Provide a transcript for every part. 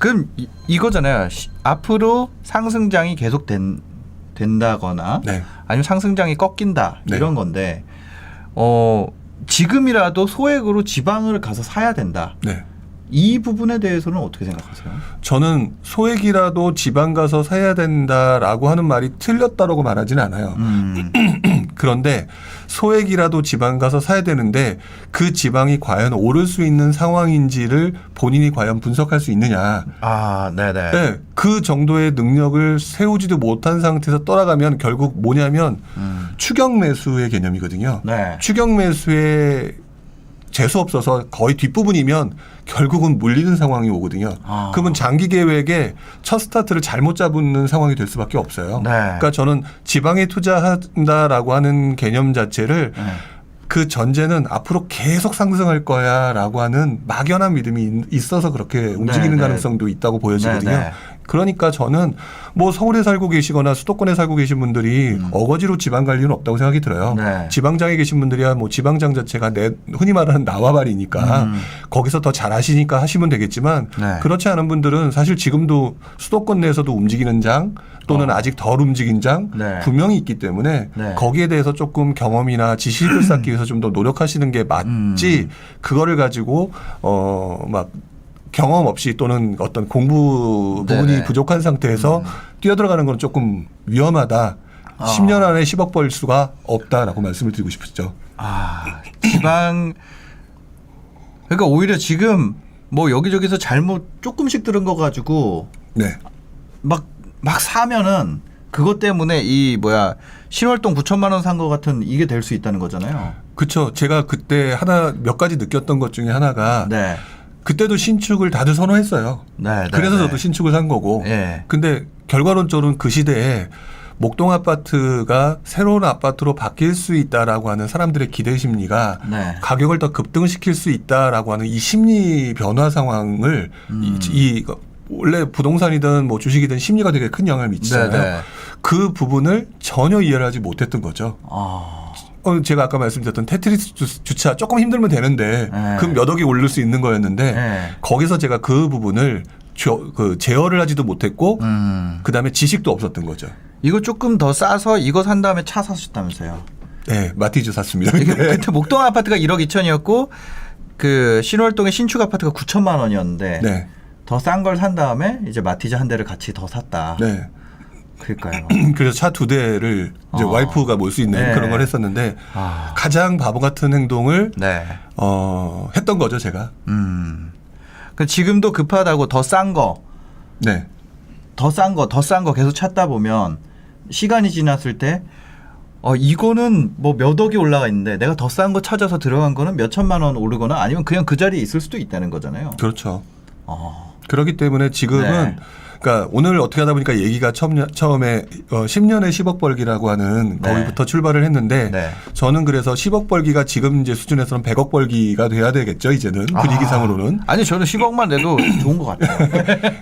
그럼 이거잖아요. 앞으로 상승장이 계속 된다거나 네. 아니면 상승장이 꺾인다 네. 이런 건데 지금이라도 소액으로 지방을 가서 사야 된다. 네. 이 부분에 대해서는 어떻게 생각하세요? 저는 소액이라도 지방 가서 사야 된다라고 하는 말이 틀렸다라고 말하지는 않아요. 그런데 소액이라도 지방 가서 사야 되는데 그 지방이 과연 오를 수 있는 상황인지를 본인이 과연 분석할 수 있느냐. 아, 네네. 네, 그 정도의 능력을 세우지도 못한 상태에서 떠나가면 결국 뭐냐면 추격 매수의 개념이거든요. 네. 추격 매수에 재수 없어서 거의 뒷부분이면 결국은 물리는 상황이 오거든요. 그러면 장기 계획에 첫 스타트를 잘못 잡는 상황이 될 수밖에 없어요. 네. 그러니까 저는 지방에 투자한다라고 하는 개념 자체를 그 전제는 앞으로 계속 상승할 거야라고 하는 막연한 믿음이 있어서 그렇게 움직이는 네, 가능성도 있다고 보여지거든요. 네, 네. 그러니까 저는 뭐 서울에 살고 계시거나 수도권에 살고 계신 분들이 어거지로 지방 갈 이유는 없다고 생각이 들어요. 네. 지방장에 계신 분들이야 뭐 지방장 자체가 흔히 말하는 나와바리니까 거기서 더 잘하시니까 하시면 되겠지만 네. 그렇지 않은 분들은 사실 지금도 수도권 내에서도 움직이는 장 또는 아직 덜 움직인 장 네. 분명히 있기 때문에 네. 거기에 대해서 조금 경험이나 지식을 쌓기 위해서 좀 더 노력하시는 게 맞지 그거를 가지고 막 경험 없이 또는 어떤 공부 부분이 네네. 부족한 상태에서 뛰어들어가는 건 조금 위험하다. 10년 안에 10억 벌 수가 없다라고 말씀을 드리고 싶었죠. 지방 그러니까 오히려 지금 뭐 여기저기서 잘못 조금씩 들은 거 가지고 네. 막 사면은 그것 때문에 이 신월동 9천만 원 산 거 같은 이게 될 수 있다는 거잖아요. 그렇죠. 제가 그때 몇 가지 느꼈던 것 중에 하나가 네. 그때도 신축을 다들 선호했어요. 네, 그래서 네. 저도 신축을 산 거고. 네. 근데 결과론적으로는 그 시대에 목동 아파트가 새로운 아파트로 바뀔 수 있다라고 하는 사람들의 기대 심리가 네. 가격을 더 급등시킬 수 있다라고 하는 이 심리 변화 상황을 원래 부동산이든 뭐 주식이든 심리가 되게 큰 영향을 미치잖아요. 네. 그 부분을 전혀 이해를 하지 못했던 거죠. 제가 아까 말씀드렸던 테트리스 주차 조금 힘들면 되는데 네. 그 몇 억이 오를 수 있는 거였는데 네. 거기서 제가 그 부분을 제어를 하지도 못했고 그다음에 지식도 없었던 거죠. 이거 조금 더 싸서 이거 산 다음에 차 사셨다면서요. 네, 마티즈 샀습니다. 이게 그때 목동 아파트가 1억 2천이었고 그 신월동의 신축 아파트가 9천만 원이었는데 네. 더 싼 걸 산 다음에 이제 마티즈 한 대를 같이 더 샀다. 네. 그러니까요. 그래서 차 2대를 이제 와이프가 몰 수 있는 네. 그런 걸 했었는데 가장 바보 같은 행동을 네. 했던 거죠, 제가. 그 지금도 급하다고 더 싼 거, 네. 더 싼 거 계속 찾다 보면 시간이 지났을 때 이거는 뭐 몇 억이 올라가 있는데 내가 더 싼 거 찾아서 들어간 거는 몇 천만 원 오르거나 아니면 그냥 그 자리에 있을 수도 있다는 거잖아요. 그렇죠. 그렇기 때문에 지금은 네. 그러니까 오늘 어떻게 하다 보니까 얘기가 처음에 10년에 10억 벌기라고 하는 네. 거기부터 출발을 했는데 네. 저는 그래서 10억 벌기가 지금 이제 수준에서는 100억 벌기가 돼야 되겠죠, 이제는 분위기상으로는. 아니 저는 10억만 내도 좋은 것 같아요.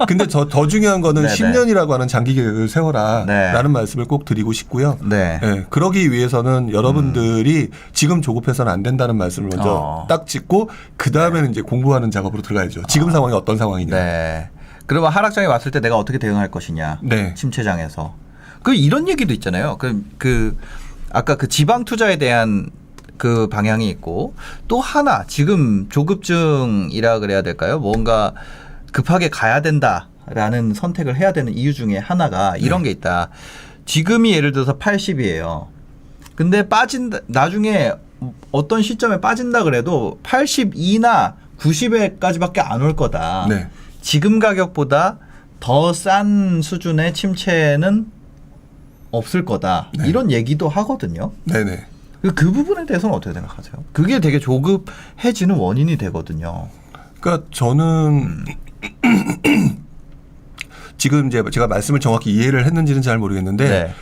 근데 더 중요한 거는 네네. 10년이라고 하는 장기 계획을 세워라라는 말씀을 꼭 드리고 싶고요. 네. 네, 그러기 위해서는 여러분들이 지금 조급해서는 안 된다는 말씀을 먼저 딱 짚고 그 다음에는 이제 공부하는 작업으로 들어가야죠. 지금 상황이 어떤 상황이냐. 네. 그러면 하락장이 왔을 때 내가 어떻게 대응할 것이냐. 네. 침체장에서. 이런 얘기도 있잖아요. 아까 그 지방 투자에 대한 그 방향이 있고 또 하나 지금 조급증이라 그래야 될까요? 뭔가 급하게 가야 된다라는 선택을 해야 되는 이유 중에 하나가 이런 게 있다. 지금이 예를 들어서 80이에요. 근데 나중에 어떤 시점에 빠진다 그래도 82나 90에까지밖에 안 올 거다. 네. 지금 가격보다 더 싼 수준의 침체는 없을 거다. 네. 이런 얘기도 하거든요. 네네. 그 부분에 대해서는 어떻게 생각하세요? 그게 되게 조급해지는 원인이 되거든요. 그러니까 저는 지금 이제 제가 말씀을 정확히 이해를 했는지는 잘 모르겠는데 네.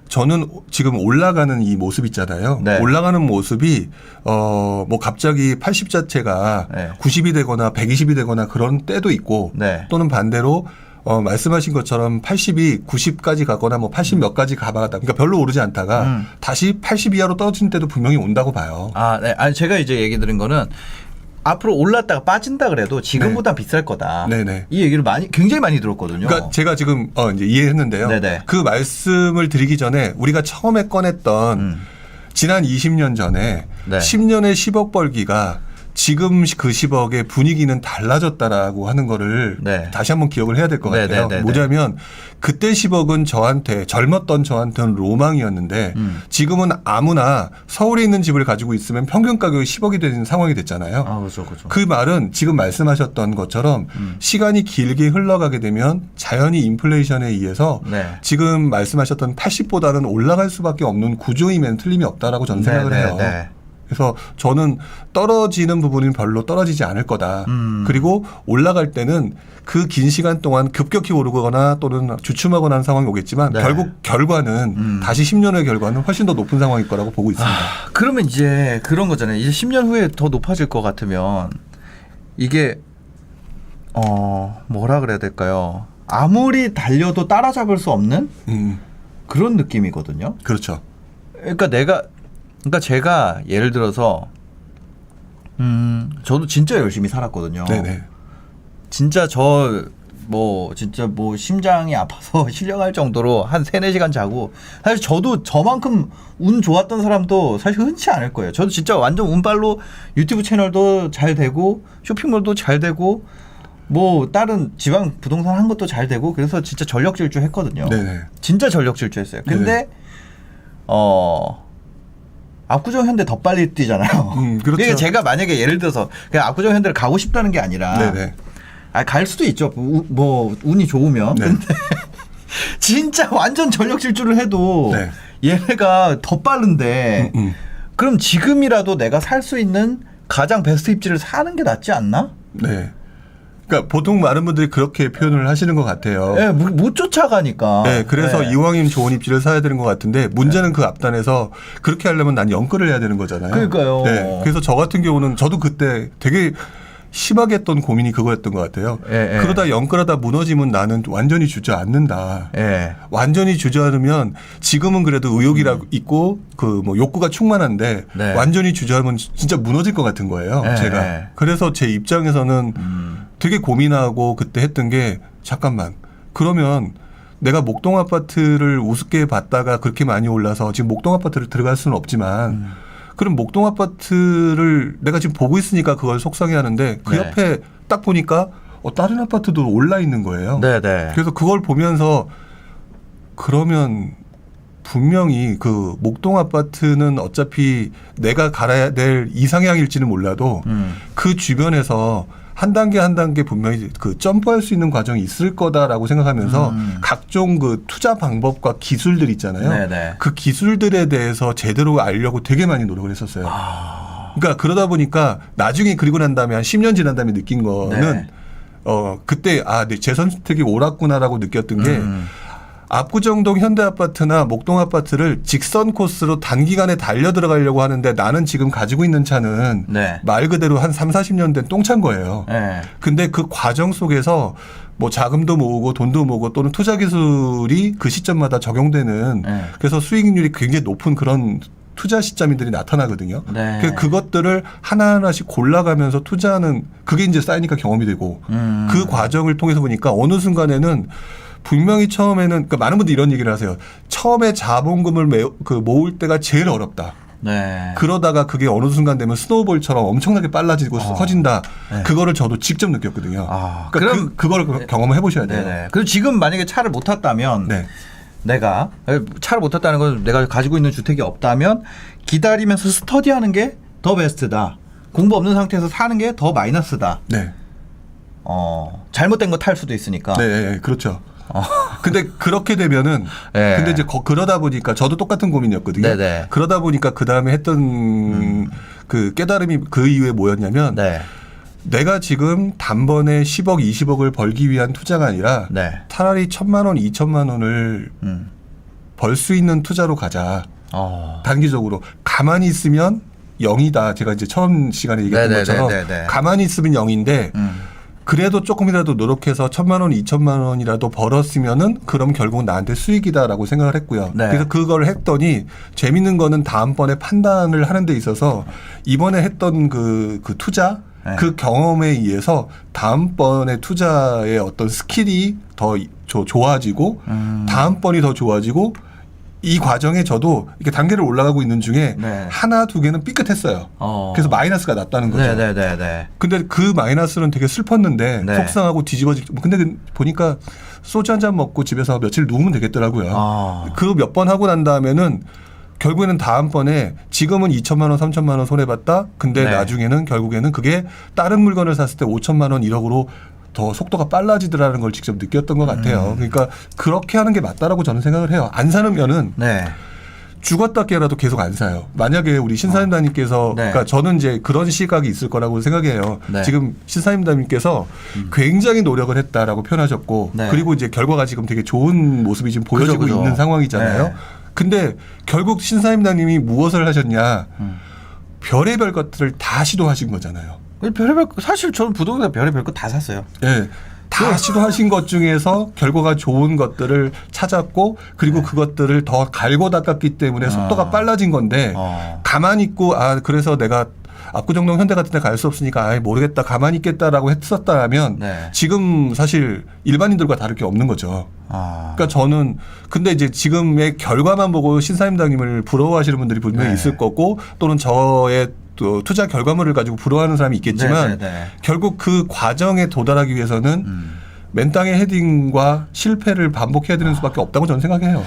저는 지금 올라가는 이 모습 있잖아요. 네. 올라가는 모습이 뭐 갑자기 80 자체가 네. 90이 되거나 120이 되거나 그런 때도 있고 네. 또는 반대로 말씀하신 것처럼 80이 90까지 가거나 뭐 80 몇 가지 가봐갔다. 그러니까 별로 오르지 않다가 다시 80 이하로 떨어지는 때도 분명히 온다고 봐요. 네. 아니 제가 이제 얘기 드린 거는 앞으로 올랐다가 빠진다 그래도 지금보다 비쌀 거다. 네네. 이 얘기를 굉장히 많이 들었거든요. 그러니까 제가 지금 이제 이해했는데요. 네네. 그 말씀을 드리기 전에 우리가 처음에 꺼냈던 지난 20년 전에 네. 10년에 10억 벌기가 지금 그 10억의 분위기는 달라졌다라고 하는 거를 네. 다시 한번 기억을 해야 될 것 같아요. 네네네네. 뭐냐면 그때 10억은 젊었던 저한테는 로망이었는데 지금은 아무나 서울에 있는 집을 가지고 있으면 평균 가격이 10억이 되는 상황이 됐잖아요. 아, 그렇죠, 그렇죠. 그 말은 지금 말씀하셨던 것처럼 시간이 길게 흘러가게 되면 자연히 인플레이션에 의해서 네. 지금 말씀하셨던 80보다는 올라갈 수밖에 없는 구조임에는 틀림이 없다라고 저는 생각을 해요. 네. 그래서 저는 떨어지는 부분은 별로 떨어지지 않을 거다. 그리고 올라갈 때는 그 긴 시간 동안 급격히 오르거나 또는 주춤하거나 하는 상황이 오겠지만 네. 결국 결과는 다시 10년 후의 결과는 훨씬 더 높은 상황일 거라고 보고 있습니다. 그러면 이제 그런 거잖아요. 이제 10년 후에 더 높아질 것 같으면 이게 뭐라 그래야 될까요? 아무리 달려도 따라잡을 수 없는 그런 느낌이거든요. 그렇죠. 그러니까 제가 예를 들어서 저도 진짜 열심히 살았거든요. 네네. 진짜 진짜 심장이 아파서 실려갈 정도로 한 3-4시간 자고 사실 저도 저만큼 운 좋았던 사람도 사실 흔치 않을 거예요. 저도 진짜 완전 운빨로 유튜브 채널도 잘 되고 쇼핑몰도 잘 되고 뭐 다른 지방 부동산 한 것도 잘 되고 그래서 진짜 전력 질주했거든요. 네네. 진짜 전력 질주했어요. 근데 네네. 압구정 현대 더 빨리 뛰잖아요. 그렇죠. 그러니까 제가 만약에 예를 들어서 그냥 압구정 현대를 가고 싶다는 게 아니라 네네. 갈 수도 있죠. 뭐 운이 좋으면. 네. 근데 진짜 완전 전력 질주를 해도 네. 얘네가 더 빠른데 그럼 지금이라도 내가 살 수 있는 가장 베스트 입지를 사는 게 낫지 않나? 네. 그러니까 보통 많은 분들이 그렇게 표현을 하시는 것 같아요. 네, 못 쫓아가니까. 네, 그래서 네. 이왕이면 좋은 입지를 사야 되는 것 같은데 문제는 그 앞단에서 그렇게 하려면 난 연끌을 해야 되는 거잖아요. 그러니까요. 네, 그래서 저 같은 경우는 저도 그때 되게 심하게 했던 고민이 그거였던 것 같아요. 예, 예. 그러다 연끌하다 무너지면 나는 완전히 주저앉는다. 예. 완전히 주저앉으면 지금은 그래도 의욕이라고 있고 그 뭐 욕구가 충만한데 네. 완전히 주저하면 진짜 무너질 것 같은 거예요. 예, 제가. 예. 그래서 제 입장에서는 되게 고민하고 그때 했던 게 잠깐만 그러면 내가 목동 아파트를 우습게 봤다가 그렇게 많이 올라서 지금 목동 아파트를 들어갈 수는 없지만 그럼 목동 아파트를 내가 지금 보고 있으니까 그걸 속상해하는데 그 네. 옆에 딱 보니까 다른 아파트도 올라 있는 거예요. 네네. 그래서 그걸 보면서 그러면 분명히 그 목동 아파트는 어차피 내가 갈아야 될 이상향일지는 몰라도 그 주변에서 한 단계 한 단계 분명히 그 점프할 수 있는 과정이 있을 거다라고 생각하면서 각종 그 투자 방법과 기술들 있잖아요. 네네. 그 기술들에 대해서 제대로 알려고 되게 많이 노력을 했었어요. 그러니까 그러다 보니까 나중에 그리고 난 다음에 한 10년 지난 다음에 느낀 거는 네. 그때 제 선택이 옳았구나라고 느꼈던 게 압구정동 현대아파트나 목동 아파트를 직선 코스로 단기간에 달려 들어가려고 하는데 나는 지금 가지고 있는 차는 네. 말 그대로 한 30-40년 된 똥차인 거예요. 네. 근데 그 과정 속에서 뭐 자금도 모으고 돈도 모으고 또는 투자 기술이 그 시점마다 적용되는 네. 그래서 수익률이 굉장히 높은 그런 투자 시점들이 나타나거든요. 네. 그래서 그것들을 하나하나씩 골라가면서 투자하는 그게 이제 쌓이니까 경험이 되고 그 과정을 통해서 보니까 어느 순간에는 분명히 처음에는 그러니까 많은 분들이 이런 얘기를 하세요. 처음에 자본금을 모을 때가 제일 어렵다. 네. 그러다가 그게 어느 순간 되면 스노우볼처럼 엄청나게 빨라지고 커진다. 네. 그거를 저도 직접 느꼈거든요. 아, 그러니까 그걸 경험을 해보셔야 돼요. 네네. 그리고 지금 만약에 차를 못 탔다면 네. 내가 차를 못 탔다는 건 내가 가지고 있는 주택이 없다면 기다리면서 스터디하는 게 더 베스트다. 공부 없는 상태에서 사는 게 더 마이너스다. 네. 잘못된 거 탈 수도 있으니까. 네, 그렇죠. 근데 그렇게 되면은 네. 근데 이제 그러다 보니까 저도 똑같은 고민이었거든요. 네네. 그러다 보니까 그 다음에 했던 그 깨달음이 그 이후에 뭐였냐면 네. 내가 지금 단번에 10억, 20억을 벌기 위한 투자가 아니라 네. 차라리 1,000만 원, 2,000만 원을 벌 수 있는 투자로 가자. 단기적으로 가만히 있으면 0이다. 제가 이제 처음 시간에 얘기했던 것처럼 가만히 있으면 0인데 그래도 조금이라도 노력해서 1,000만 원, 2,000만 원이라도 벌었으면은 그럼 결국 나한테 수익이다라고 생각을 했고요. 네. 그래서 그걸 했더니 재밌는 거는 다음번에 판단을 하는 데 있어서 이번에 했던 그 투자 네. 그 경험에 의해서 다음번에 투자의 어떤 스킬이 더 좋아지고 다음번이 더 좋아지고 이 과정에 저도 이렇게 단계를 올라가고 있는 중에 네. 하나 두 개는 삐끗했어요. 그래서 마이너스가 났다는 거죠. 네네네. 근데 그 마이너스는 되게 슬펐는데 네. 속상하고 뒤집어지고 근데 보니까 소주 한 잔 먹고 집에서 며칠 누우면 되겠더라고요. 그 몇 번 하고 난 다음에는 결국에는 다음번에 지금은 2천만 원, 3천만 원 손해봤다. 근데 네. 나중에는 결국에는 그게 다른 물건을 샀을 때 5천만 원, 1억으로 더 속도가 빨라지더라는 걸 직접 느꼈던 것 같아요. 그러니까 그렇게 하는 게 맞다라고 저는 생각을 해요. 안 사는 면은 네. 죽었다 깨라도 계속 안 사요. 만약에 우리 신사임당님께서 네. 그러니까 저는 이제 그런 시각이 있을 거라고 생각해요. 네. 지금 신사임당님께서 굉장히 노력을 했다라고 표현하셨고 네. 그리고 이제 결과가 지금 되게 좋은 모습이 지금 보여지고 그죠. 있는 상황이잖아요. 네. 근데 결국 신사임당님이 무엇을 하셨냐? 별의별 것들을 다 시도하신 거잖아요. 별의별 사실 저는 부동산 별의별 거 다 샀어요. 예. 다 시도하신 것 중에서 결과가 좋은 것들을 찾았고 그리고 그것들을 더 갈고 닦았기 때문에 속도가 빨라진 건데 가만히 있고 그래서 내가 압구정동 현대 같은 데 갈 수 없으니까 모르겠다 가만히 있겠다라고 했었다면 네. 지금 사실 일반인들과 다를 게 없는 거죠. 그러니까 저는 근데 이제 지금의 결과만 보고 신사임당님을 부러워하시는 분들이 분명히 네. 있을 거고 또는 저의 또 투자 결과물을 가지고 부러워하는 사람이 있겠지만 네네네. 결국 그 과정에 도달하기 위해서는 맨 땅의 헤딩과 실패를 반복해야 되는 수밖에 없다고 저는 생각해요.